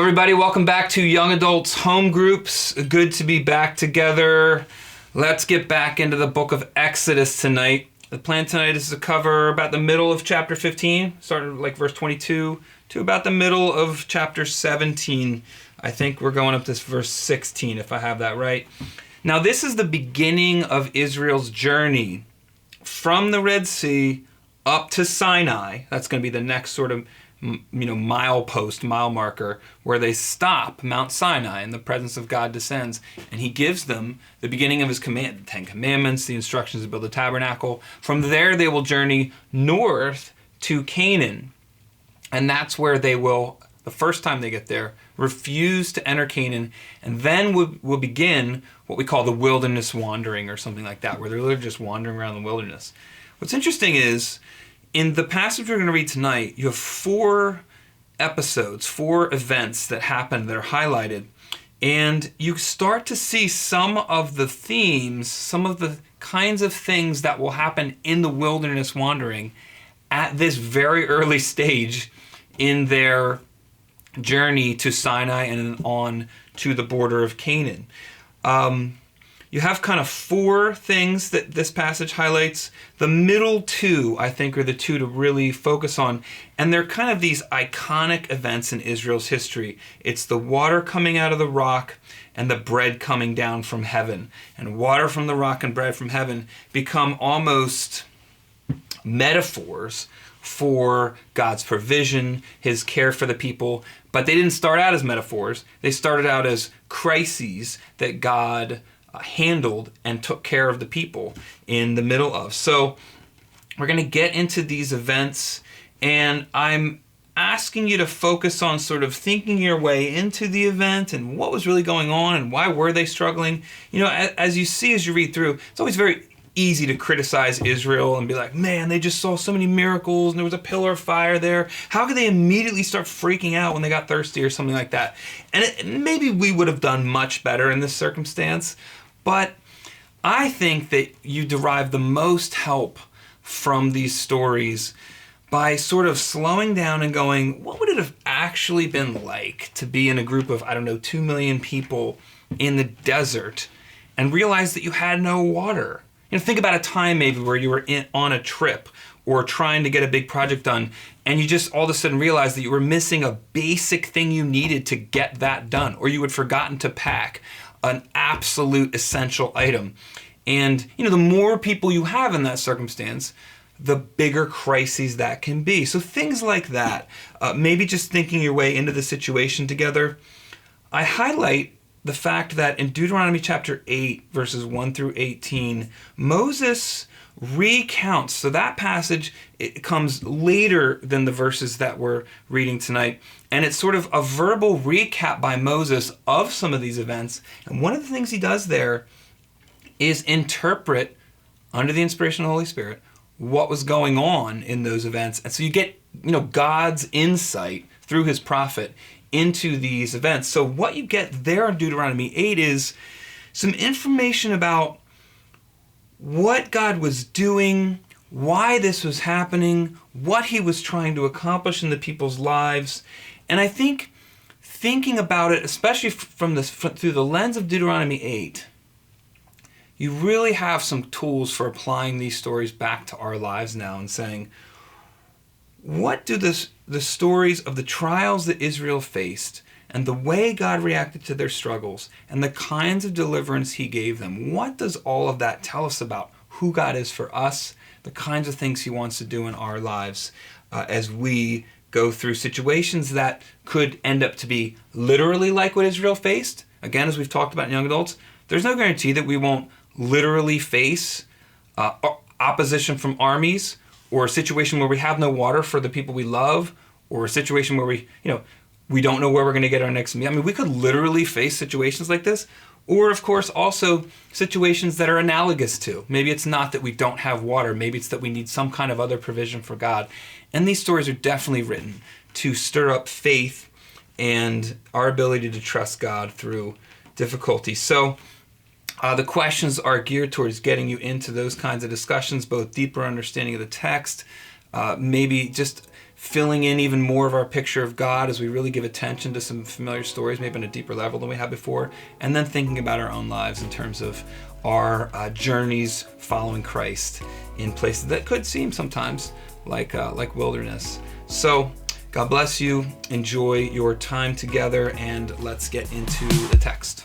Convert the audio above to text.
everybody. Welcome back to Young Adults Home Groups. Good to be back together. Let's get back into the book of Exodus tonight. The plan tonight is to cover about the middle of chapter 15, starting like verse 22, to about the middle of chapter 17. I think we're going up to verse 16, if I have that right. Now, this is the beginning of Israel's journey from the Red Sea up to Sinai. That's going to be the next sort of mile marker, where they stop Mount Sinai and the presence of God descends, and he gives them the beginning of his command, the Ten Commandments, the instructions to build the tabernacle. From there they will journey north to Canaan, and that's where they will, the first time they get there, refuse to enter Canaan, and then we'll begin what we call the wilderness wandering or something like that, where they're literally just wandering around the wilderness. What's interesting is, in the passage we're going to read tonight, you have four events that happen that are highlighted. And you start to see some of the themes, some of the kinds of things that will happen in the wilderness wandering at this very early stage in their journey to Sinai and on to the border of Canaan. You have kind of four things that this passage highlights. The middle two, I think, are the two to really focus on. And they're kind of these iconic events in Israel's history. It's the water coming out of the rock and the bread coming down from heaven. And water from the rock and bread from heaven become almost metaphors for God's provision, his care for the people. But they didn't start out as metaphors. They started out as crises that God handled and took care of the people in the middle of. So we're going to get into these events, and I'm asking you to focus on sort of thinking your way into the event and what was really going on and why were they struggling. You know, as you see, as you read through, it's always very easy to criticize Israel and be like, man, they just saw so many miracles and there was a pillar of fire there. How could they immediately start freaking out when they got thirsty or something like that? And maybe we would have done much better in this circumstance. But I think that you derive the most help from these stories by sort of slowing down and going, what would it have actually been like to be in a group of, 2 million people in the desert and realize that you had no water? You know, think about a time maybe where you were on a trip or trying to get a big project done, and you just all of a sudden realized that you were missing a basic thing you needed to get that done, or you had forgotten to pack an absolute essential item. And, the more people you have in that circumstance, the bigger crises that can be. So things like that, maybe just thinking your way into the situation together. I highlight the fact that in Deuteronomy chapter 8, verses 1 through 18, Moses recounts. So that passage, it comes later than the verses that we're reading tonight. And it's sort of a verbal recap by Moses of some of these events. And one of the things he does there is interpret, under the inspiration of the Holy Spirit, what was going on in those events. And so you get, God's insight through his prophet into these events. So what you get there in Deuteronomy 8 is some information about what God was doing, why this was happening, what he was trying to accomplish in the people's lives. And I think thinking about it, especially through the lens of Deuteronomy 8, you really have some tools for applying these stories back to our lives now and saying, what do the stories of the trials that Israel faced and the way God reacted to their struggles and the kinds of deliverance he gave them, what does all of that tell us about who God is for us, the kinds of things he wants to do in our lives as we go through situations that could end up to be literally like what Israel faced? Again, as we've talked about in Young Adults, there's no guarantee that we won't literally face opposition from armies, or a situation where we have no water for the people we love, or a situation where we don't know where we're going to get our next meal. I mean, we could literally face situations like this. Or, of course, also situations that are analogous to. Maybe it's not that we don't have water. Maybe it's that we need some kind of other provision for God. And these stories are definitely written to stir up faith and our ability to trust God through difficulty. So the questions are geared towards getting you into those kinds of discussions, both deeper understanding of the text, maybe just filling in even more of our picture of God as we really give attention to some familiar stories, maybe on a deeper level than we had before, and then thinking about our own lives in terms of our journeys following Christ in places that could seem sometimes like wilderness. So God bless you. Enjoy your time together, and let's get into the text.